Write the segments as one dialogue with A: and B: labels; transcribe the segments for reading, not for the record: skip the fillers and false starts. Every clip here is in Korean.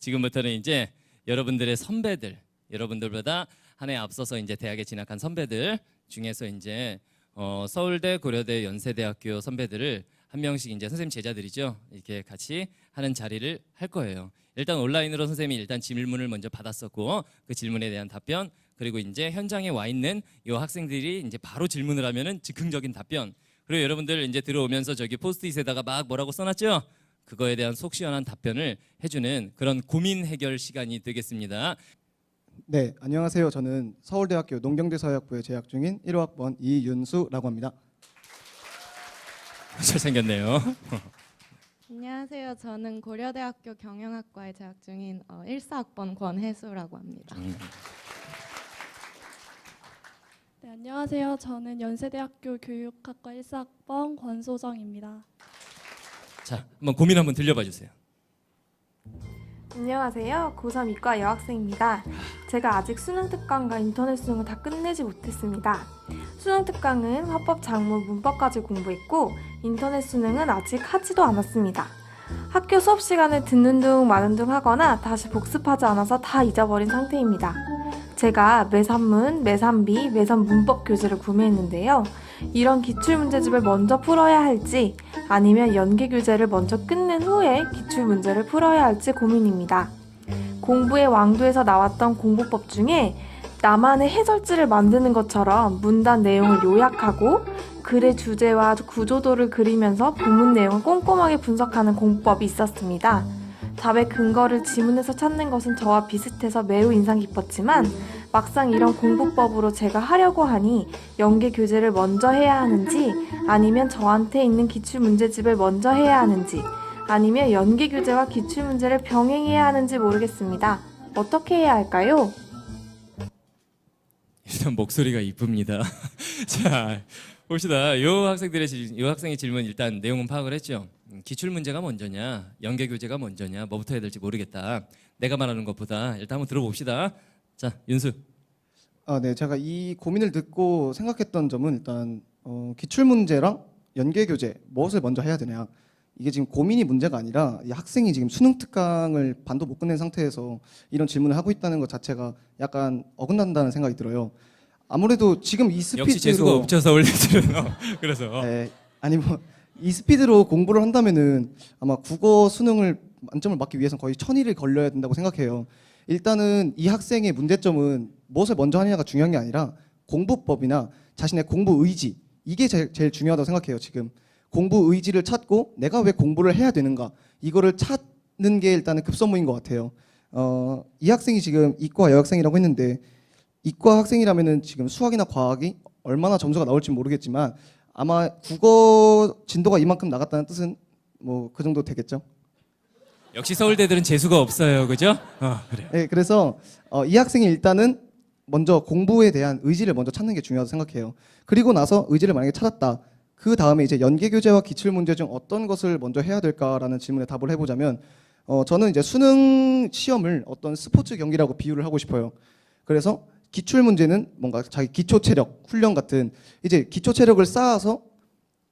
A: 지금부터는 이제 여러분들의 선배들, 여러분들보다 한 해 앞서서 이제 대학에 진학한 선배들 중에서 이제 서울대, 고려대, 연세대학교 선배들을 한 명씩 이제 선생님 제자들이죠. 이렇게 같이 하는 자리를 할 거예요. 일단 온라인으로 선생님이 일단 질문을 먼저 받았었고 그 질문에 대한 답변, 그리고 이제 현장에 와 있는 이 학생들이 이제 바로 질문을 하면은 즉흥적인 답변. 그리고 여러분들 이제 들어오면서 저기 포스트잇에다가 막 뭐라고 써놨죠? 그거에 대한 속 시원한 답변을 해주는 그런 고민 해결 시간이 되겠습니다.
B: 네, 안녕하세요. 저는 서울대학교 농경대사학부에 재학 중인 1호학번 이윤수라고 합니다.
A: 잘생겼네요.
C: 안녕하세요. 저는 고려대학교 경영학과에 재학 중인 14학번 권혜수라고 합니다.
D: 네, 안녕하세요. 저는 연세대학교 교육학과 1사학번 권소정입니다.
A: 자, 한번 고민 한번 들려봐 주세요.
E: 안녕하세요. 고3 이과 여학생입니다. 제가 아직 수능 특강과 인터넷 수능을 다 끝내지 못했습니다. 수능 특강은 화법, 작문, 문법까지 공부했고 인터넷 수능은 아직 하지도 않았습니다. 학교 수업 시간에 듣는 둥 마는 둥 하거나 다시 복습하지 않아서 다 잊어버린 상태입니다. 제가 매산문, 매산비, 매산문법 교재를 구매했는데요. 이런 기출문제집을 먼저 풀어야 할지 아니면 연계 교재를 먼저 끝낸 후에 기출문제를 풀어야 할지 고민입니다. 공부의 왕도에서 나왔던 공부법 중에 나만의 해설지를 만드는 것처럼 문단 내용을 요약하고 글의 주제와 구조도를 그리면서 본문 내용을 꼼꼼하게 분석하는 공부법이 있었습니다. 답의 근거를 지문에서 찾는 것은 저와 비슷해서 매우 인상 깊었지만 막상 이런 공부법으로 제가 하려고 하니 연계 교재를 먼저 해야 하는지 아니면 저한테 있는 기출문제집을 먼저 해야 하는지 아니면 연계 교재와 기출문제를 병행해야 하는지 모르겠습니다. 어떻게 해야 할까요?
A: 일단 목소리가 이쁩니다. 자, 봅시다. 요 학생의 질문 일단 내용은 파악을 했죠. 기출 문제가 먼저냐, 연계 교재가 먼저냐, 뭐부터 해야 될지 모르겠다. 내가 말하는 것보다 일단 한번 들어봅시다. 자, 윤수.
B: 네, 제가 이 고민을 듣고 생각했던 점은 일단 기출 문제랑 연계 교재 무엇을 먼저 해야 되냐. 이게 지금 고민이 문제가 아니라 이 학생이 지금 수능 특강을 반도 못 끝낸 상태에서 이런 질문을 하고 있다는 것 자체가 약간 어긋난다는 생각이 들어요. 아무래도 지금 이 스피드로
A: 역시 재수가 없죠 서울대들은. 그래서
B: 아니 뭐 이 스피드로 공부를 한다면은 아마 국어 수능을 만점을 맞기 위해서는 거의 1000일이 걸려야 된다고 생각해요. 일단은 이 학생의 문제점은 무엇을 먼저 하느냐가 중요한 게 아니라 공부법이나 자신의 공부 의지, 이게 제일 중요하다고 생각해요. 지금 공부 의지를 찾고 내가 왜 공부를 해야 되는가, 이거를 찾는 게 일단은 급선무인 것 같아요. 이 학생이 지금 이과 여학생이라고 했는데 이과 학생이라면은 지금 수학이나 과학이 얼마나 점수가 나올지 모르겠지만 아마 국어 진도가 이만큼 나갔다는 뜻은 뭐 그 정도 되겠죠.
A: 역시 서울대들은 재수가 없어요, 그죠? 그래요.
B: 네, 그래서 이 학생이 일단은 먼저 공부에 대한 의지를 먼저 찾는 게 중요하다고 생각해요. 그리고 나서 의지를 만약에 찾았다. 그 다음에 이제 연계 교재와 기출 문제 중 어떤 것을 먼저 해야 될까라는 질문에 답을 해보자면 저는 이제 수능 시험을 어떤 스포츠 경기라고 비유를 하고 싶어요. 그래서 기출 문제는 뭔가 자기 기초 체력 훈련 같은 이제 기초 체력을 쌓아서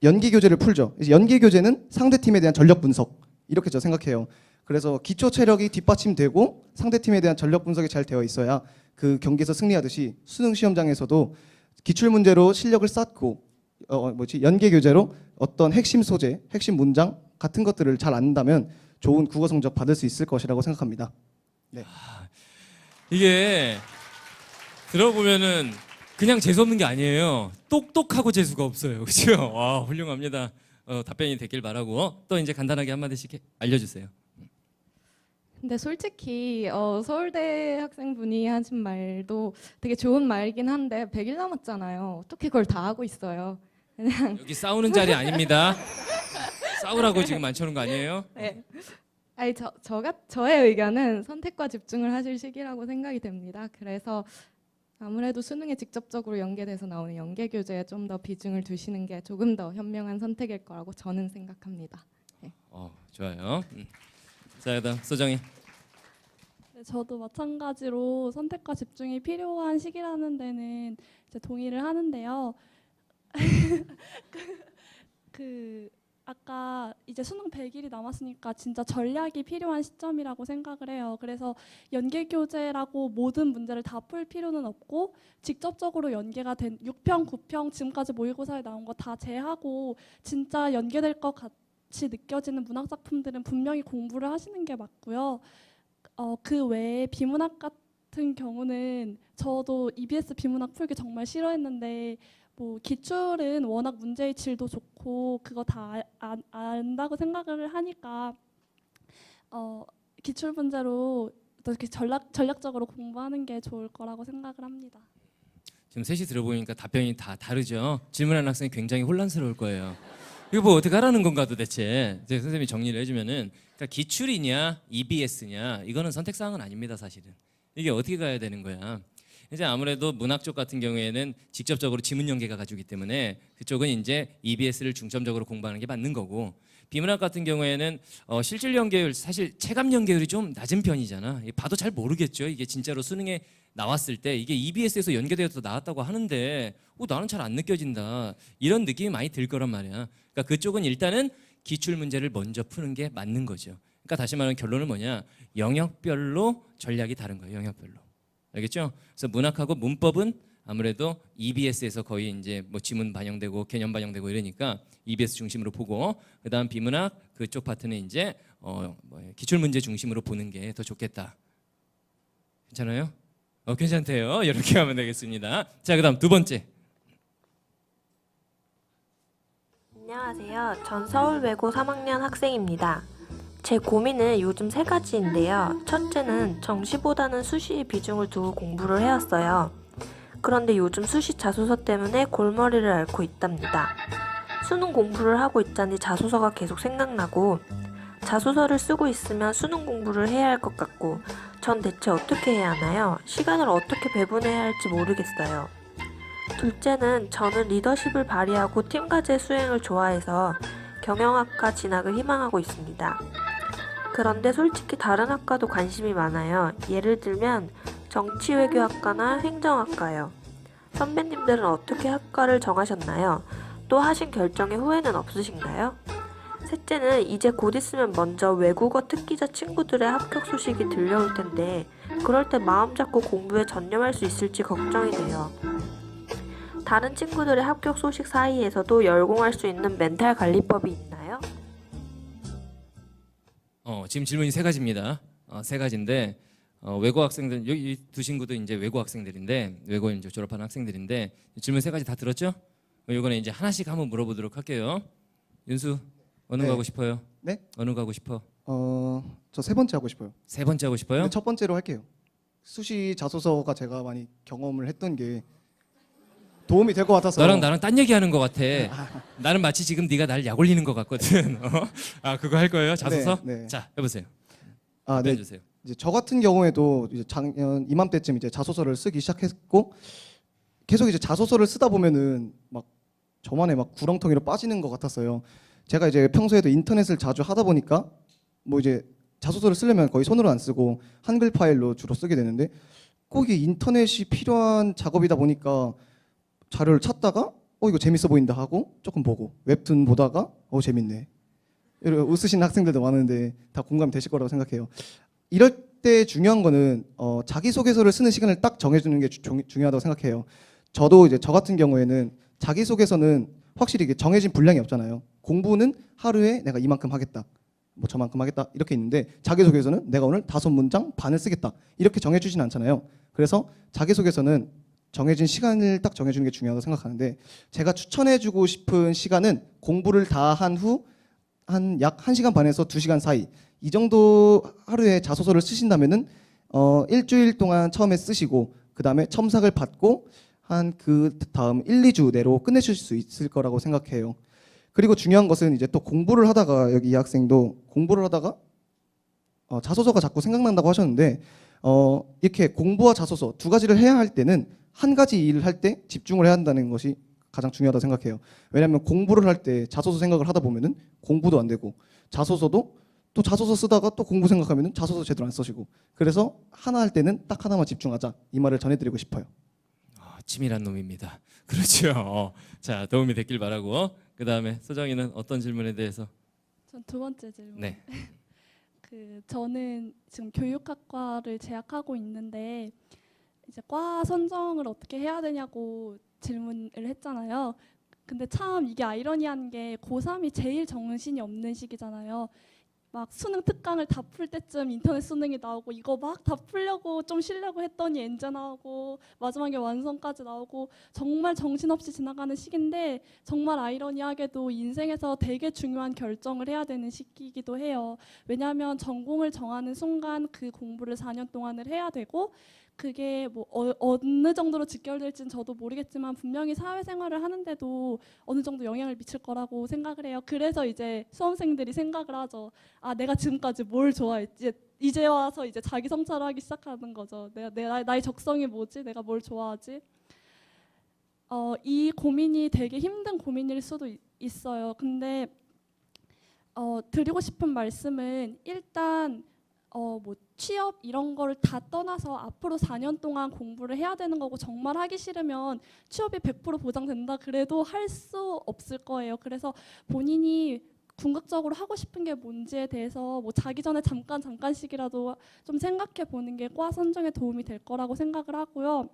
B: 연계 교재를 풀죠. 이제 연계 교재는 상대 팀에 대한 전력 분석, 이렇게 저 생각해요. 그래서 기초 체력이 뒷받침되고 상대 팀에 대한 전력 분석이 잘 되어 있어야 그 경기에서 승리하듯이 수능 시험장에서도 기출 문제로 실력을 쌓고 연계 교재로 어떤 핵심 소재, 핵심 문장 같은 것들을 잘 안다면 좋은 국어 성적 받을 수 있을 것이라고 생각합니다. 네.
A: 이게 들어보면은 그냥 재수 없는 게 아니에요. 똑똑하고 재수가 없어요, 그렇죠? 와, 훌륭합니다. 답변이 됐길 바라고 또 이제 간단하게 한 마디씩 알려주세요.
C: 근데 솔직히 서울대 학생분이 하신 말도 되게 좋은 말이긴 한데 100일 남았잖아요. 어떻게 그걸 다 하고 있어요? 그냥
A: 여기 싸우는 자리 아닙니다. 싸우라고 지금 앉혀놓은 거 아니에요?
C: 네. 아니 저의 의견은 선택과 집중을 하실 시기라고 생각이 됩니다. 그래서 아무래도 수능에 직접적으로 연계돼서 나오는 연계 교재에 좀 더 비중을 두시는 게 조금 더 현명한 선택일 거라고 저는 생각합니다. 네.
A: 좋아요. 자, 그다음 소정이.
D: 네, 저도 마찬가지로 선택과 집중이 필요한 시기라는 데는 이제 동의를 하는데요. 아까 제가 이제 수능 100일이 남았으니까 진짜 전략이 필요한 시점이라고 생각을 해요. 그래서 연계 교재라고 모든 문제를 다 풀 필요는 없고 직접적으로 연계가 된 6평, 9평 지금까지 모의고사에 나온 거 다 제하고 진짜 연계될 것 같이 느껴지는 문학 작품들은 분명히 공부를 하시는 게 맞고요. 그 외에 비문학 같은 경우는 저도 EBS 비문학 풀기 정말 싫어했는데 뭐 기출은 워낙 문제의 질도 좋고 그거 다 안다고 생각을 하니까 기출 문제로 또 이렇게 전략적으로 공부하는 게 좋을 거라고 생각을 합니다.
A: 지금 셋이 들어보니까 답변이 다 다르죠. 질문하는 학생이 굉장히 혼란스러울 거예요. 이거 뭐 어떻게 하라는 건가 도대체. 이제 선생님이 정리를 해주면은 그러니까 기출이냐 EBS냐 이거는 선택사항은 아닙니다 사실은. 이게 어떻게 가야 되는 거야. 이제 아무래도 문학 쪽 같은 경우에는 직접적으로 지문 연계가 가지고 있기 때문에 그쪽은 이제 EBS를 중점적으로 공부하는 게 맞는 거고, 비문학 같은 경우에는 실질 연계율, 사실 체감 연계율이 좀 낮은 편이잖아. 봐도 잘 모르겠죠. 이게 진짜로 수능에 나왔을 때 이게 EBS에서 연계되어서 나왔다고 하는데 나는 잘 안 느껴진다, 이런 느낌이 많이 들 거란 말이야. 그러니까 그쪽은 일단은 기출 문제를 먼저 푸는 게 맞는 거죠. 그러니까 다시 말하면 결론은 뭐냐, 영역별로 전략이 다른 거예요. 영역별로. 알겠죠? 그래서 문학하고 문법은 아무래도 EBS에서 거의 이제 뭐 지문 반영되고 개념 반영되고 이러니까 EBS 중심으로 보고, 그다음 비문학 그쪽 파트는 이제 기출 문제 중심으로 보는 게 더 좋겠다. 괜찮아요? 괜찮대요. 이렇게 하면 되겠습니다. 자, 그다음 두 번째.
F: 안녕하세요. 전 서울외고 3학년 학생입니다. 제 고민은 요즘 세 가지인데요. 첫째는 정시보다는 수시에 비중을 두고 공부를 해왔어요. 그런데 요즘 수시 자소서 때문에 골머리를 앓고 있답니다. 수능 공부를 하고 있자니 자소서가 계속 생각나고, 자소서를 쓰고 있으면 수능 공부를 해야 할 것 같고, 전 대체 어떻게 해야 하나요? 시간을 어떻게 배분해야 할지 모르겠어요. 둘째는 저는 리더십을 발휘하고 팀과제 수행을 좋아해서 경영학과 진학을 희망하고 있습니다. 그런데 솔직히 다른 학과도 관심이 많아요. 예를 들면 정치외교학과나 행정학과요. 선배님들은 어떻게 학과를 정하셨나요? 또 하신 결정에 후회는 없으신가요? 셋째는 이제 곧 있으면 먼저 외국어 특기자 친구들의 합격 소식이 들려올 텐데 그럴 때 마음 잡고 공부에 전념할 수 있을지 걱정이 돼요. 다른 친구들의 합격 소식 사이에서도 열공할 수 있는 멘탈 관리법이 있나요?
A: 지금 질문이 세 가지입니다. 세 가지인데 외고 학생들, 여기 두 친구도 이제 외고 학생들인데, 외고 이제 졸업하는 학생들인데, 질문 세 가지 다 들었죠? 이거는 이제 하나씩 한번 물어보도록 할게요. 윤수, 어느 거 하고 싶어요?
B: 네?
A: 어느 거 하고 싶어?
B: 저 세 번째 하고 싶어요.
A: 세 번째 하고 싶어요?
B: 근데 첫 번째로 할게요. 수시 자소서가 제가 많이 경험을 했던 게 도움이 될 것 같아서.
A: 너랑 나랑 딴 얘기하는 것 같아. 나는 마치 지금 네가 날 약 올리는 것 같거든. 그거 할 거예요? 자소서?
B: 네, 네.
A: 자, 해보세요.
B: 네.
A: 답변해 주세요.
B: 이제 저 같은 경우에도 이제 작년 이맘때쯤 이제 자소서를 쓰기 시작했고, 계속 이제 자소서를 쓰다 보면은 막 저만의 막 구렁텅이로 빠지는 것 같았어요. 제가 이제 평소에도 인터넷을 자주 하다 보니까 뭐 이제 자소서를 쓰려면 거의 손으로 안 쓰고 한글 파일로 주로 쓰게 되는데, 꼭 이 인터넷이 필요한 작업이다 보니까 자료를 찾다가 이거 재밌어 보인다 하고 조금 보고, 웹툰 보다가 재밌네, 이렇게 웃으시는 학생들도 많은데 다 공감이 되실 거라고 생각해요. 이럴 때 중요한 거는 자기소개서를 쓰는 시간을 딱 정해주는 게 중요하다고 생각해요. 저도 이제 저 같은 경우에는 자기소개서는 확실히 이게 정해진 분량이 없잖아요. 공부는 하루에 내가 이만큼 하겠다, 뭐 저만큼 하겠다 이렇게 있는데, 자기소개서는 내가 오늘 5문장 반을 쓰겠다 이렇게 정해주진 않잖아요. 그래서 자기소개서는 정해진 시간을 딱 정해주는 게 중요하다고 생각하는데, 제가 추천해주고 싶은 시간은 공부를 다 한 후 한 약 1시간 반에서 2시간 사이, 이 정도 하루에 자소서를 쓰신다면은 일주일 동안 처음에 쓰시고 그 다음에 첨삭을 받고 한 그 다음 1, 2주 내로 끝내실 수 있을 거라고 생각해요. 그리고 중요한 것은 이제 또 공부를 하다가, 여기 이 학생도 공부를 하다가 자소서가 자꾸 생각난다고 하셨는데, 이렇게 공부와 자소서 두 가지를 해야 할 때는 한 가지 일을 할 때 집중을 해야 한다는 것이 가장 중요하다고 생각해요. 왜냐하면 공부를 할 때 자소서 생각을 하다 보면은 공부도 안 되고, 자소서도 또 자소서 쓰다가 또 공부 생각하면은 자소서 제대로 안 써지고, 그래서 하나 할 때는 딱 하나만 집중하자, 이 말을 전해드리고 싶어요.
A: 치밀한 놈입니다. 그렇죠. 자, 도움이 됐길 바라고. 그 다음에 소정이는 어떤 질문에 대해서?
D: 전 두 번째 질문.
A: 네.
D: 저는 지금 교육학과를 재학하고 있는데 이제 과 선정을 어떻게 해야 되냐고 질문을 했잖아요. 근데 참 이게 아이러니한 게 고3이 제일 정신이 없는 시기잖아요. 막 수능 특강을 다 풀 때쯤 인터넷 수능이 나오고 이거 막 다 풀려고 좀 쉬려고 했더니 엔제 나오고 마지막에 완성까지 나오고 정말 정신없이 지나가는 시기인데 정말 아이러니하게도 인생에서 되게 중요한 결정을 해야 되는 시기이기도 해요. 왜냐하면 전공을 정하는 순간 그 공부를 4년 동안을 해야 되고 그게 뭐 어느 정도로 직결될지는 저도 모르겠지만 분명히 사회생활을 하는데도 어느 정도 영향을 미칠 거라고 생각을 해요. 그래서 이제 수험생들이 생각을 하죠. 아, 내가 지금까지 뭘 좋아했지? 이제 와서 이제 자기 성찰을 하기 시작하는 거죠. 나의 적성이 뭐지? 내가 뭘 좋아하지? 이 고민이 되게 힘든 고민일 수도 있어요. 근데 드리고 싶은 말씀은 일단 뭐 취업 이런 걸 다 떠나서 앞으로 4년 동안 공부를 해야 되는 거고 정말 하기 싫으면 취업이 100% 보장된다 그래도 할 수 없을 거예요. 그래서 본인이 궁극적으로 하고 싶은 게 뭔지에 대해서 뭐 자기 전에 잠깐씩이라도 좀 생각해 보는 게 과 선정에 도움이 될 거라고 생각을 하고요.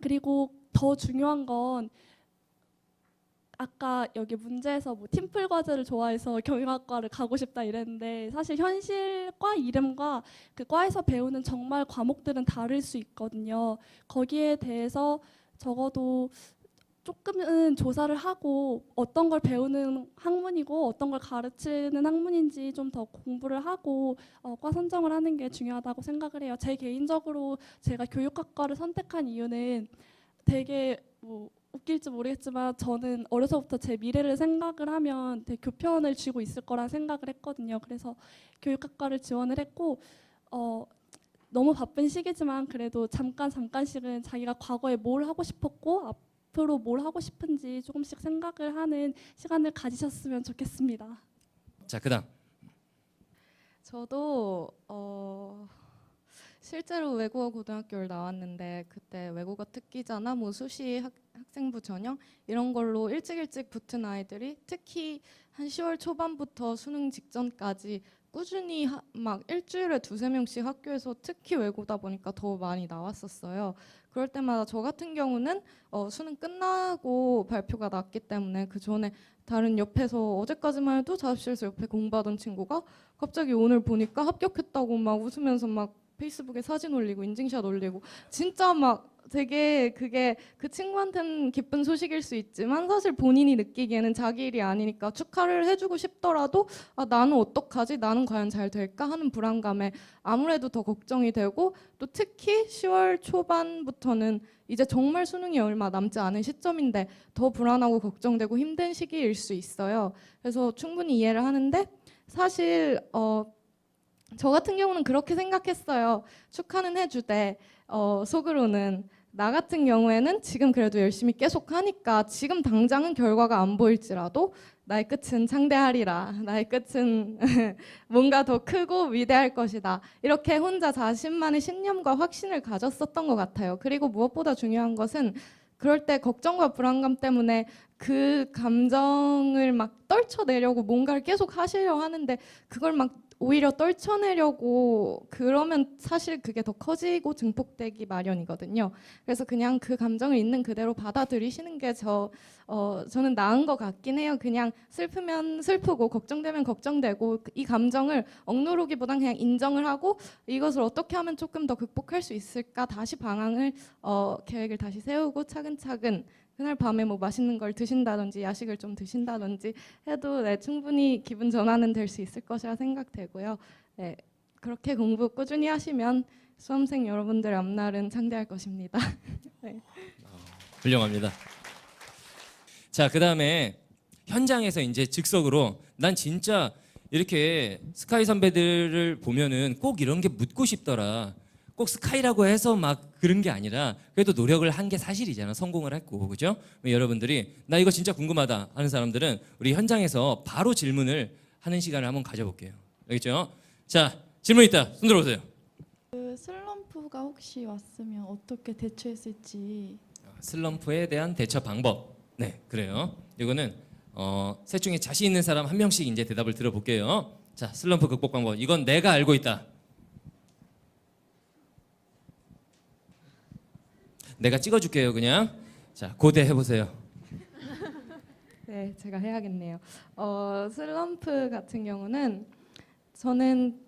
D: 그리고 더 중요한 건 아까 여기 문제에서 뭐 팀플 과제를 좋아해서 경영학과를 가고 싶다 이랬는데 사실 현실 과 이름과 그 과에서 배우는 정말 과목들은 다를 수 있거든요. 거기에 대해서 적어도 조금은 조사를 하고 어떤 걸 배우는 학문이고 어떤 걸 가르치는 학문인지 좀 더 공부를 하고 과 선정을 하는 게 중요하다고 생각을 해요. 제 개인적으로 제가 교육학과를 선택한 이유는 되게 뭐 웃길지 모르겠지만 저는 어려서부터 제 미래를 생각을 하면 되게 교편을 쥐고 있을 거란 생각을 했거든요. 그래서 교육학과를 지원을 했고 너무 바쁜 시기지만 그래도 잠깐씩은 자기가 과거에 뭘 하고 싶었고 앞으로 뭘 하고 싶은지 조금씩 생각을 하는 시간을 가지셨으면 좋겠습니다.
A: 자, 그다음.
C: 저도 실제로 외국어 고등학교를 나왔는데 그때 외국어 특기자나 뭐 수시 학생부 전형 이런 걸로 일찍 붙은 아이들이 특히 한 10월 초반부터 수능 직전까지 꾸준히 막 일주일에 2~3명씩 학교에서 특히 외고다 보니까 더 많이 나왔었어요. 그럴 때마다 저 같은 경우는 수능 끝나고 발표가 났기 때문에 그 전에 다른 옆에서 어제까지만 해도 자습실에서 옆에 공부하던 친구가 갑자기 오늘 보니까 합격했다고 막 웃으면서 막 페이스북에 사진 올리고 인증샷 올리고 진짜 막 되게 그게 그 친구한테는 기쁜 소식일 수 있지만 사실 본인이 느끼기에는 자기 일이 아니니까 축하를 해주고 싶더라도 아, 나는 어떡하지? 나는 과연 잘 될까? 하는 불안감에 아무래도 더 걱정이 되고 또 특히 10월 초반부터는 이제 정말 수능이 얼마 남지 않은 시점인데 더 불안하고 걱정되고 힘든 시기일 수 있어요. 그래서 충분히 이해를 하는데 사실 저 같은 경우는 그렇게 생각했어요. 축하는 해주되 속으로는 나 같은 경우에는 지금 그래도 열심히 계속 하니까 지금 당장은 결과가 안 보일지라도 나의 끝은 창대하리라. 나의 끝은 뭔가 더 크고 위대할 것이다. 이렇게 혼자 자신만의 신념과 확신을 가졌었던 것 같아요. 그리고 무엇보다 중요한 것은 그럴 때 걱정과 불안감 때문에 그 감정을 막 떨쳐내려고 뭔가를 계속 하시려 하는데 그걸 막 오히려 떨쳐내려고 그러면 사실 그게 더 커지고 증폭되기 마련이거든요. 그래서 그냥 그 감정을 있는 그대로 받아들이시는 게 저는 나은 것 같긴 해요. 그냥 슬프면 슬프고 걱정되면 걱정되고 이 감정을 억누르기보단 그냥 인정을 하고 이것을 어떻게 하면 조금 더 극복할 수 있을까 다시 방향을 계획을 다시 세우고 차근차근 그날 밤에 뭐 맛있는 걸 드신다든지 야식을 좀 드신다든지 해도 네, 충분히 기분 전환은 될 수 있을 것이라 생각되고요. 네, 그렇게 공부 꾸준히 하시면 수험생 여러분들 앞날은 창대할 것입니다. 네.
A: 훌륭합니다. 자, 그다음에 현장에서 이제 즉석으로 난 진짜 이렇게 스카이 선배들을 보면은 꼭 이런 게 묻고 싶더라. 꼭 스카이라고 해서 막 그런 게 아니라 그래도 노력을 한 게 사실이잖아. 성공을 했고, 그죠? 여러분들이 나 이거 진짜 궁금하다 하는 사람들은 우리 현장에서 바로 질문을 하는 시간을 한번 가져볼게요. 알겠죠? 자, 질문 있다. 손 들어보세요.
G: 그 슬럼프가 혹시 왔으면 어떻게 대처했을지.
A: 슬럼프에 대한 대처 방법. 네, 그래요. 이거는 셋 중에 자신 있는 사람 한 명씩 이제 대답을 들어볼게요. 자, 슬럼프 극복 방법. 이건 내가 알고 있다. 내가 찍어줄게요, 그냥. 자, 고대 해보세요.
C: 네, 제가 해야겠네요. 슬럼프 같은 경우는 저는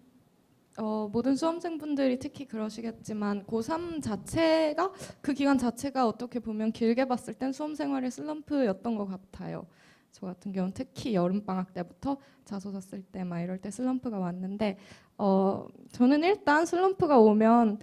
C: 모든 수험생분들이 특히 그러시겠지만 고3 자체가 그 기간 자체가 어떻게 보면 길게 봤을 땐 수험생활의 슬럼프였던 것 같아요. 저 같은 경우는 특히 여름방학 때부터 자소서 쓸 때 막 이럴 때 슬럼프가 왔는데 저는 일단 슬럼프가 오면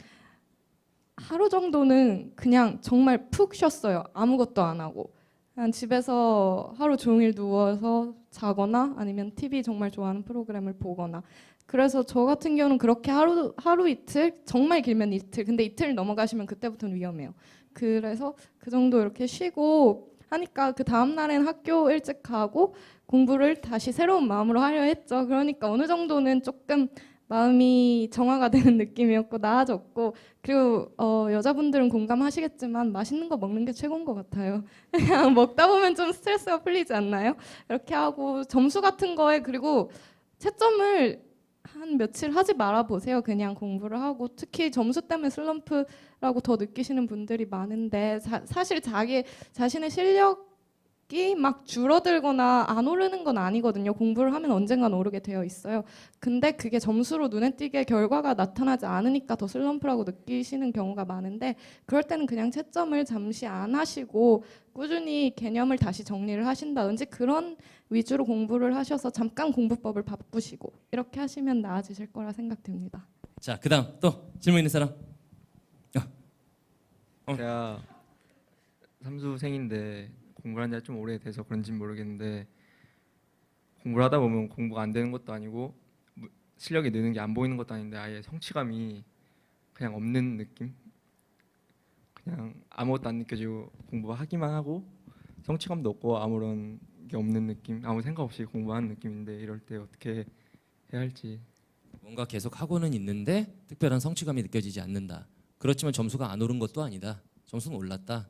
C: 하루 정도는 그냥 정말 푹 쉬었어요. 아무것도 안 하고 그냥 집에서 하루 종일 누워서 자거나 아니면 TV 정말 좋아하는 프로그램을 보거나. 그래서 저 같은 경우는 그렇게 하루 이틀, 정말 길면 이틀, 근데 이틀 넘어가시면 그때부터는 위험해요. 그래서 그 정도 이렇게 쉬고 하니까 그 다음 날엔 학교 일찍 가고 공부를 다시 새로운 마음으로 하려 했죠. 그러니까 어느 정도는 조금 마음이 정화가 되는 느낌이었고 나아졌고, 그리고 여자분들은 공감하시겠지만 맛있는 거 먹는 게 최고인 것 같아요. 그냥 먹다 보면 좀 스트레스가 풀리지 않나요? 이렇게 하고 점수 같은 거에, 그리고 채점을 한 며칠 하지 말아 보세요. 그냥 공부를 하고, 특히 점수 때문에 슬럼프라고 더 느끼시는 분들이 많은데 사실 자기 자신의 실력이 막 줄어들거나 안 오르는 건 아니거든요. 공부를 하면 언젠간 오르게 되어 있어요. 근데 그게 점수로 눈에 띄게 결과가 나타나지 않으니까 더 슬럼프라고 느끼시는 경우가 많은데, 그럴 때는 그냥 채점을 잠시 안 하시고 꾸준히 개념을 다시 정리를 하신다든지 그런 위주로 공부를 하셔서 잠깐 공부법을 바꾸시고 이렇게 하시면 나아지실 거라 생각됩니다.
A: 자, 그다음 또 질문 있는 사람.
H: 제가 삼수생인데 공부를 한 지가 좀 오래돼서 그런지 모르겠는데, 공부를 하다 보면 공부가 안 되는 것도 아니고 실력이 느는 게 안 보이는 것도 아닌데 아예 성취감이 그냥 없는 느낌? 그냥 아무것도 안 느껴지고 공부하기만 하고 성취감도 없고 아무런 게 없는 느낌? 아무 생각 없이 공부하는 느낌인데, 이럴 때 어떻게 해야 할지.
A: 뭔가 계속 하고는 있는데 특별한 성취감이 느껴지지 않는다. 그렇지만 점수가 안 오른 것도 아니다. 점수는 올랐다.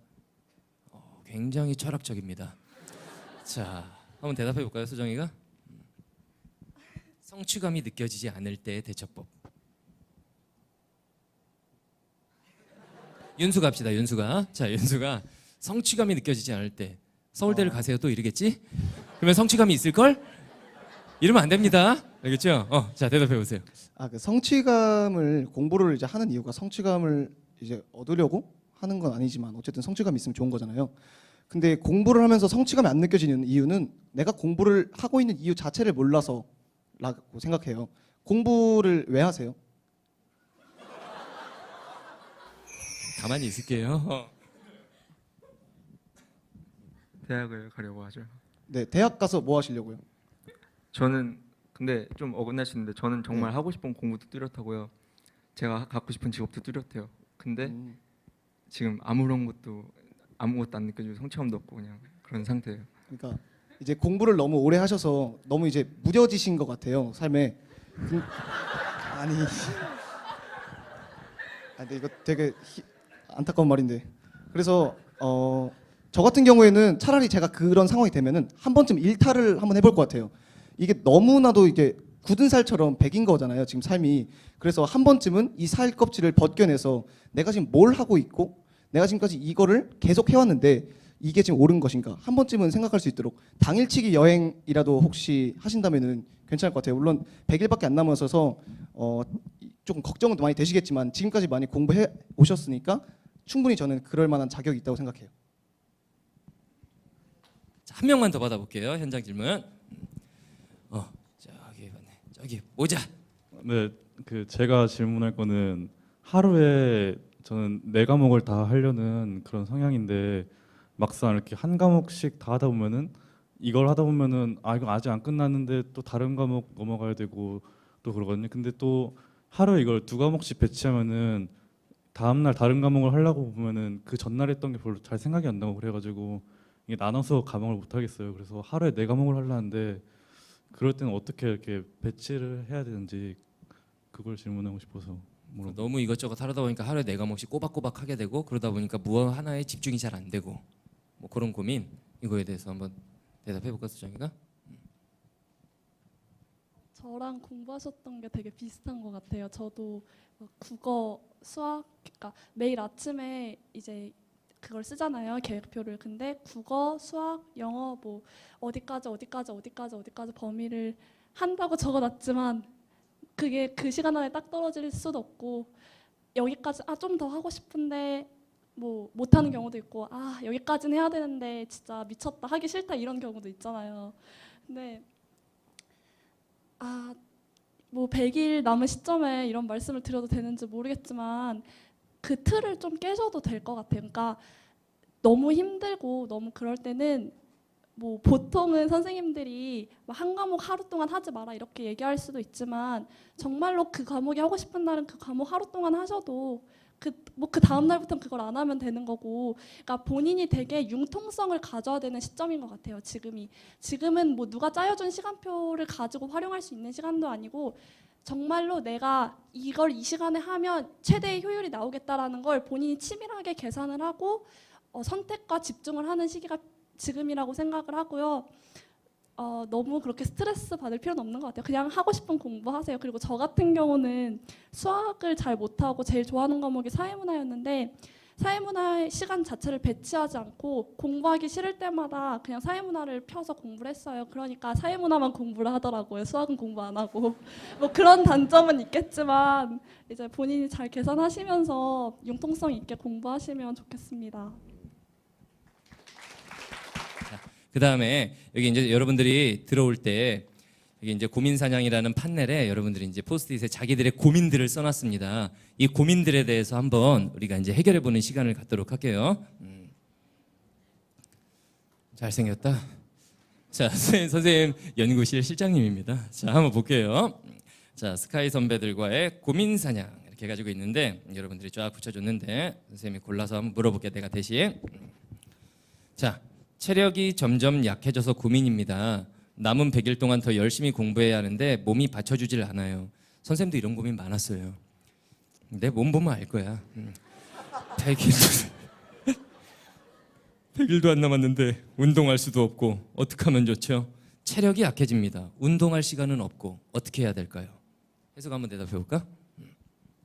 A: 굉장히 철학적입니다. 자, 한번 대답해 볼까요, 수정이가? 성취감이 느껴지지 않을 때의 대처법. 윤수 갑시다. 윤수가. 자, 윤수가 성취감이 느껴지지 않을 때 서울대를 가세요 또 이러겠지? 그러면 성취감이 있을 걸? 이러면 안 됩니다. 알겠죠? 자, 대답해 보세요.
B: 그 성취감을, 공부를 이제 하는 이유가 성취감을 이제 얻으려고 하는 건 아니지만 어쨌든 성취감이 있으면 좋은 거잖아요. 근데 공부를 하면서 성취감이 안 느껴지는 이유는 내가 공부를 하고 있는 이유 자체를 몰라서라고 생각해요. 공부를 왜 하세요?
A: 가만히 있을게요.
H: 대학을 가려고 하죠.
B: 네, 대학 가서 뭐 하시려고요?
H: 저는 근데 좀 어긋날 수 있는데, 저는 정말 하고 싶은 공부도 뚜렷하고요. 제가 갖고 싶은 직업도 뚜렷해요. 근데 지금 아무것도 안 느껴지고 성취감도 없고 그냥 그런 상태예요.
B: 그러니까 이제 공부를 너무 오래 하셔서 너무 이제 무뎌지신 것 같아요, 삶에. 아니, 근데 이거 되게 안타까운 말인데. 그래서 저 같은 경우에는 차라리 제가 그런 상황이 되면은 한 번쯤 일탈을 한번 해볼 것 같아요. 이게 너무나도 이게 굳은 살처럼 백인 거잖아요, 지금 삶이. 그래서 한 번쯤은 이 살 껍질을 벗겨내서 내가 지금 뭘 하고 있고, 내가 지금까지 이거를 계속 해왔는데 이게 지금 옳은 것인가, 한 번쯤은 생각할 수 있도록 당일치기 여행이라도 혹시 하신다면은 괜찮을 것 같아요. 물론 100일밖에 안 남아서 조금 걱정은 많이 되시겠지만 지금까지 많이 공부해 오셨으니까 충분히 저는 그럴 만한 자격이 있다고 생각해요.
A: 자, 한 명만 더 받아볼게요. 현장 질문. 저기 모자.
I: 네, 제가 질문할 거는, 하루에 저는 4과목을 다 하려는 그런 성향인데 막상 이렇게 한 과목씩 다 하다 보면은 이걸 하다 보면은 이거 아직 안 끝났는데 또 다른 과목 넘어가야 되고 또 그러거든요. 근데 또 하루에 이걸 2과목씩 배치하면은 다음 날 다른 과목을 하려고 보면은 그 전날 했던 게 별로 잘 생각이 안 나고 그래가지고 이게 나눠서 과목을 못 하겠어요. 그래서 하루에 4과목을 하려는데 그럴 때는 어떻게 이렇게 배치를 해야 되는지 그걸 질문하고 싶어서.
A: 너무 이것저것 하다 보니까 하루에 4과목씩 꼬박꼬박 하게 되고, 그러다 보니까 무엇 하나에 집중이 잘 안 되고, 뭐 그런 고민, 이거에 대해서 한번 대답해 볼까 수정이가?
D: 저랑 공부하셨던 게 되게 비슷한 것 같아요. 저도 막 국어, 수학, 그러니까 매일 아침에 이제 그걸 쓰잖아요, 계획표를. 근데 국어, 수학, 영어 뭐 어디까지 범위를 한다고 적어놨지만 그게 그 시간 안에 딱 떨어질 수도 없고, 여기까지 좀 더 하고 싶은데 뭐 못하는 경우도 있고, 여기까지는 해야 되는데 진짜 미쳤다, 하기 싫다, 이런 경우도 있잖아요. 근데 뭐 100일 남은 시점에 이런 말씀을 드려도 되는지 모르겠지만 그 틀을 좀 깨셔도 될 것 같아요. 그러니까 너무 힘들고 너무 그럴 때는 뭐 보통은 선생님들이 뭐 한 과목 하루 동안 하지 마라 이렇게 얘기할 수도 있지만, 정말로 그 과목이 하고 싶은 날은 그 과목 하루 동안 하셔도 그 다음 날부터는 그걸 안 하면 되는 거고, 그러니까 본인이 되게 융통성을 가져야 되는 시점인 것 같아요. 지금은 뭐 누가 짜여준 시간표를 가지고 활용할 수 있는 시간도 아니고, 정말로 내가 이걸 이 시간에 하면 최대의 효율이 나오겠다라는 걸 본인이 치밀하게 계산을 하고 선택과 집중을 하는 시기가 지금이라고 생각을 하고요. 너무 그렇게 스트레스 받을 필요는 없는 것 같아요. 그냥 하고 싶은 공부하세요. 그리고 저 같은 경우는 수학을 잘 못하고 제일 좋아하는 과목이 사회문화였는데, 사회문화 시간 자체를 배치하지 않고 공부하기 싫을 때마다 그냥 사회문화를 펴서 공부를 했어요. 그러니까 사회문화만 공부를 하더라고요. 수학은 공부 안 하고. 뭐 그런 단점은 있겠지만 이제 본인이 잘 계산하시면서 융통성 있게 공부하시면 좋겠습니다.
A: 그 다음에 여기 이제 여러분들이 들어올 때 여기 이제 고민사냥이라는 판넬에 여러분들이 이제 포스트잇에 자기들의 고민들을 써놨습니다. 이 고민들에 대해서 한번 우리가 이제 해결해보는 시간을 갖도록 할게요. 잘생겼다. 자, 선생님 연구실 실장님입니다. 자, 한번 볼게요. 자, 스카이 선배들과의 고민사냥 이렇게 가지고 있는데 여러분들이 쫙 붙여줬는데 선생님이 골라서 한번 물어볼게요. 내가 대신. 자. 체력이 점점 약해져서 고민입니다. 남은 100일 동안 더 열심히 공부해야 하는데 몸이 받쳐주질 않아요. 선생님도 이런 고민 많았어요. 내 몸 보면 알 거야. 100일도 안 남았는데 운동할 수도 없고 어떻게 하면 좋죠? 체력이 약해집니다. 운동할 시간은 없고 어떻게 해야 될까요? 해석 한번 대답해 볼까?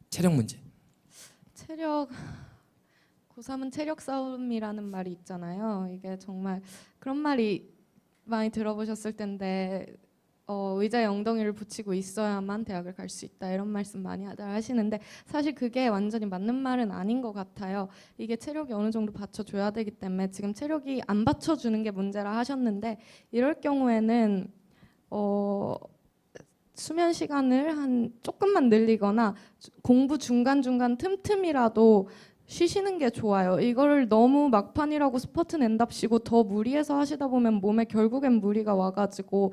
A: 체력 문제.
C: 고3은 체력 싸움이라는 말이 있잖아요. 이게 정말 그런 말이 많이 들어보셨을 텐데, 의자에 엉덩이를 붙이고 있어야만 대학을 갈 수 있다, 이런 말씀 많이 하시는데 사실 그게 완전히 맞는 말은 아닌 것 같아요. 이게 체력이 어느 정도 받쳐줘야 되기 때문에 지금 체력이 안 받쳐주는 게 문제라 하셨는데, 이럴 경우에는 수면 시간을 한 조금만 늘리거나 공부 중간중간 틈틈이라도 쉬시는 게 좋아요. 이거를 너무 막판이라고 스퍼트 낸답시고 더 무리해서 하시다 보면 몸에 결국엔 무리가 와가지고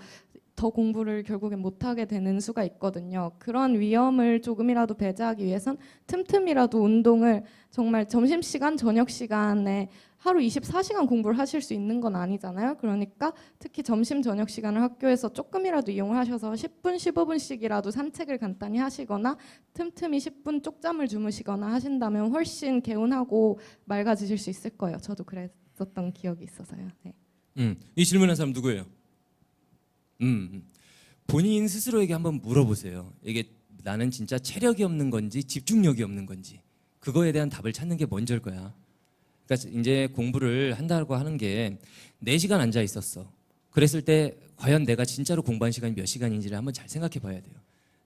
C: 더 공부를 결국엔 못하게 되는 수가 있거든요. 그런 위험을 조금이라도 배제하기 위해선 틈틈이라도 운동을, 정말 점심시간, 저녁시간에 하루 24시간 공부를 하실 수 있는 건 아니잖아요. 그러니까 특히 점심, 저녁 시간을 학교에서 조금이라도 이용을 하셔서 10분, 15분씩이라도 산책을 간단히 하시거나 틈틈이 10분 쪽잠을 주무시거나 하신다면 훨씬 개운하고 맑아지실 수 있을 거예요. 저도 그랬었던 기억이 있어서요. 네.
A: 이 질문한 사람 누구예요? 본인 스스로에게 한번 물어보세요. 이게 나는 진짜 체력이 없는 건지 집중력이 없는 건지, 그거에 대한 답을 찾는 게 먼저일 거야. 그러니까 이제 공부를 한다고 하는 게 4시간 앉아 있었어. 그랬을 때 과연 내가 진짜로 공부한 시간이 몇 시간인지를 한번 잘 생각해 봐야 돼요.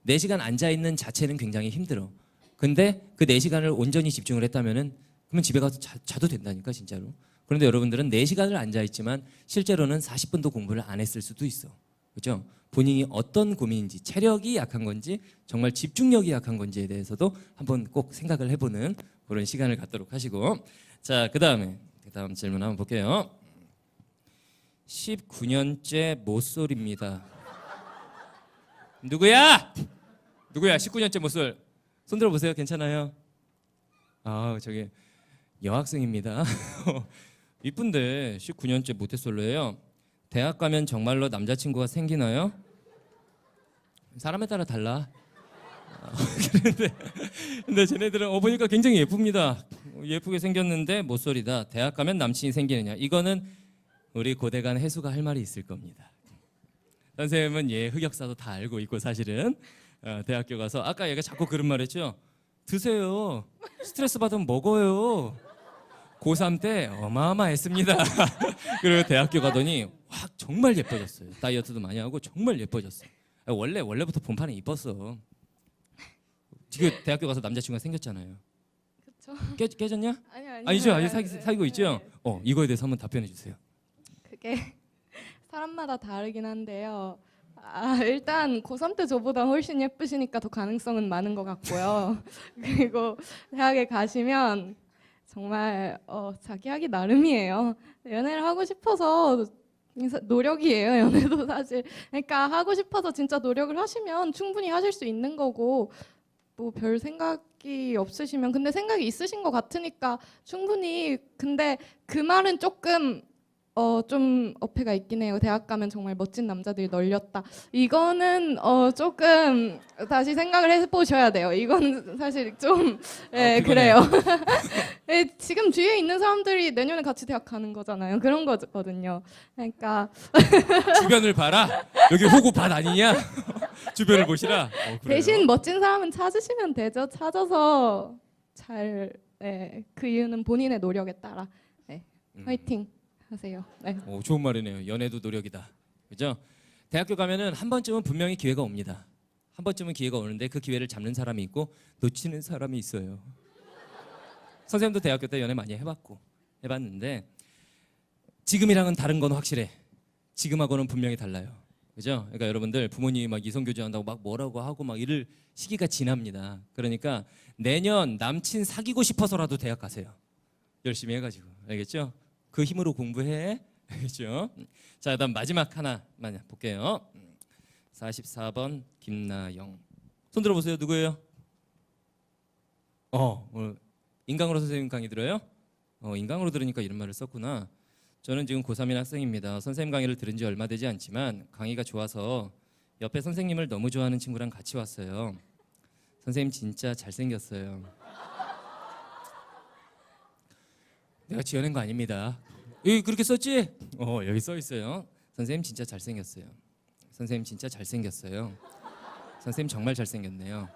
A: 4시간 앉아 있는 자체는 굉장히 힘들어. 근데 그 4시간을 온전히 집중을 했다면은 그러면 집에 가서 자도 된다니까 진짜로. 그런데 여러분들은 4시간을 앉아 있지만 실제로는 40분도 공부를 안 했을 수도 있어. 그렇죠? 본인이 어떤 고민인지, 체력이 약한 건지 정말 집중력이 약한 건지에 대해서도 한번 꼭 생각을 해보는 그런 시간을 갖도록 하시고, 자, 그 다음 질문 한번 볼게요. 19년째 모쏠입니다. 누구야? 19년째 모쏠. 손 들어보세요. 괜찮아요? 저기 여학생입니다. 이쁜데 19년째 모태솔로예요. 대학 가면 정말로 남자친구가 생기나요? 사람에 따라 달라. 근데 쟤네들은 보니까 굉장히 예쁩니다. 예쁘게 생겼는데 모쏠이다. 대학 가면 남친이 생기느냐? 이거는 우리 고대간 해수가 할 말이 있을 겁니다. 선생님은 흑역사도 다 알고 있고 사실은 대학교 가서 아까 얘가 자꾸 그런 말 했죠. 드세요. 스트레스 받으면 먹어요. 고3 때 어마어마했습니다. 그리고 대학교 가더니 확 정말 예뻐졌어요. 다이어트도 많이 하고 정말 예뻐졌어요. 원래부터 본판은 이뻤어. 지금 대학교 가서 남자친구가 생겼잖아요.
C: 그렇죠.
A: 깨졌냐?
C: 아니요.
A: 아니죠. 아직 사귀고 있죠. 이거에 대해서 한번 답변해 주세요.
C: 그게 사람마다 다르긴 한데요. 일단 고3 때 저보다 훨씬 예쁘시니까 더 가능성은 많은 것 같고요. 그리고 대학에 가시면 정말 자기 하기 나름이에요. 연애를 하고 싶어서 노력이에요. 연애도 사실. 그러니까 하고 싶어서 진짜 노력을 하시면 충분히 하실 수 있는 거고 뭐 별 생각이 없으시면 근데 생각이 있으신 것 같으니까 충분히 근데 그 말은 조금 좀 어폐가 있긴 해요. 대학 가면 정말 멋진 남자들이 널렸다. 이거는 조금 다시 생각을 해보셔야 돼요. 이건 사실 좀 그래요. 네, 지금 주위에 있는 사람들이 내년에 같이 대학 가는 거잖아요. 그런 거거든요. 그러니까
A: 주변을 봐라. 여기 호구 밭 아니냐? 주변을 보시라. 그래요?
C: 대신 멋진 사람은 찾으시면 되죠. 찾아서 잘 그 이유는 본인의 노력에 따라 화이팅 하세요. 네.
A: 좋은 말이네요. 연애도 노력이다. 그죠? 대학교 가면은 한 번쯤은 분명히 기회가 옵니다. 한 번쯤은 기회가 오는데 그 기회를 잡는 사람이 있고 놓치는 사람이 있어요. 선생님도 대학교 때 연애 많이 해봤는데 지금이랑은 다른 건 확실해. 지금하고는 분명히 달라요. 그죠? 그러니까 여러분들 부모님이 막 이성교제한다고 막 뭐라고 하고 막 이럴 시기가 지납니다. 그러니까 내년 남친 사귀고 싶어서라도 대학 가세요. 열심히 해가지고. 알겠죠? 그 힘으로 공부해. 알겠죠? 자, 그다음 마지막 하나만 볼게요. 44번 김나영. 손 들어보세요. 누구예요? 오늘 인강으로 선생님 강의 들어요? 인강으로 들으니까 이런 말을 썼구나. 저는 지금 고3인 학생입니다. 선생님 강의를 들은 지 얼마 되지 않지만 강의가 좋아서 옆에 선생님을 너무 좋아하는 친구랑 같이 왔어요. 선생님 진짜 잘생겼어요. 내가 지어낸 거 아닙니다. 여기 그렇게 썼지? 여기 써 있어요. 선생님 진짜 잘생겼어요. 선생님 진짜 잘생겼어요. 선생님 정말 잘생겼네요.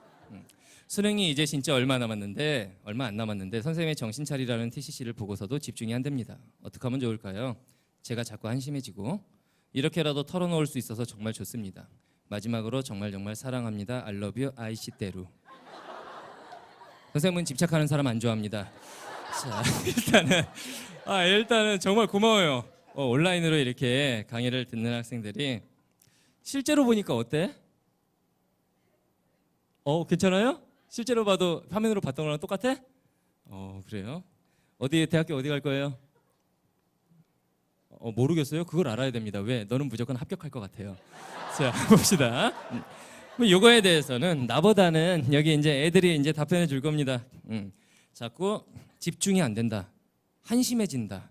A: 수능이 이제 진짜 얼마 안 남았는데 선생님의 정신 차리라는 TCC를 보고서도 집중이 안 됩니다. 어떻게 하면 좋을까요? 제가 자꾸 한심해지고 이렇게라도 털어놓을 수 있어서 정말 좋습니다. 마지막으로 정말 사랑합니다. I love you. 아이시대루. 선생님은 집착하는 사람 안 좋아합니다. 자, 일단은 정말 고마워요. 온라인으로 이렇게 강의를 듣는 학생들이 실제로 보니까 어때? 괜찮아요? 실제로 봐도 화면으로 봤던 거랑 똑같아? 그래요? 대학교 어디 갈 거예요? 모르겠어요? 그걸 알아야 됩니다. 왜? 너는 무조건 합격할 것 같아요. 자, 봅시다. 이거에 대해서는 나보다는 여기 이제 애들이 이제 답변해 줄 겁니다. 자꾸 집중이 안 된다. 한심해진다.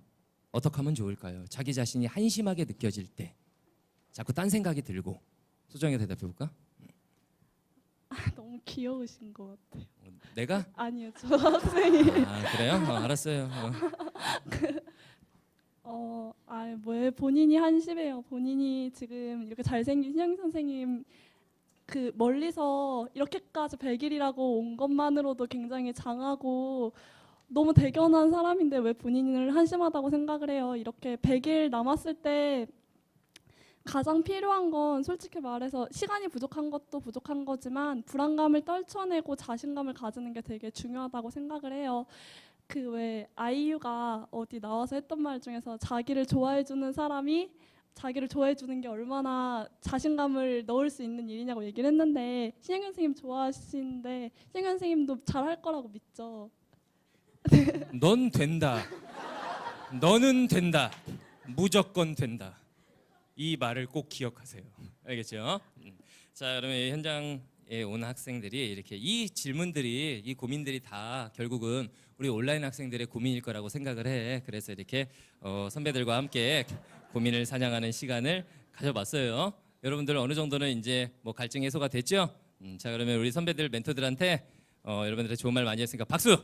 A: 어떻게 하면 좋을까요? 자기 자신이 한심하게 느껴질 때 자꾸 딴 생각이 들고. 소정이가 대답해 볼까?
D: 너무 귀여우신 것 같아요.
A: 내가?
D: 아니요, 저 학생이.
A: 그래요? 알았어요.
D: 왜 본인이 한심해요. 본인이 지금 이렇게 잘생긴 신영 선생님 그 멀리서 이렇게까지 100일이라고 온 것만으로도 굉장히 장하고 너무 대견한 사람인데 왜 본인을 한심하다고 생각을 해요. 이렇게 100일 남았을 때 가장 필요한 건 솔직히 말해서 시간이 부족한 것도 부족한 거지만 불안감을 떨쳐내고 자신감을 가지는 게 되게 중요하다고 생각을 해요. 그 왜 아이유가 어디 나와서 했던 말 중에서 자기를 좋아해 주는 사람이 자기를 좋아해 주는 게 얼마나 자신감을 넣을 수 있는 일이냐고 얘기를 했는데 신영 선생님 좋아하시는데 신영 선생님도 잘할 거라고 믿죠.
A: 넌 된다. 너는 된다. 무조건 된다. 이 말을 꼭 기억하세요. 알겠죠? 자, 그러면 현장에 온 학생들이 이렇게 이 질문들이 이 고민들이 다 결국은 우리 온라인 학생들의 고민일 거라고 생각을 해. 그래서 이렇게 선배들과 함께 고민을 사냥하는 시간을 가져봤어요. 여러분들 어느 정도는 이제 뭐 갈증 해소가 됐죠? 자, 그러면 우리 선배들 멘토들한테 여러분들의 좋은 말 많이 했으니까 박수.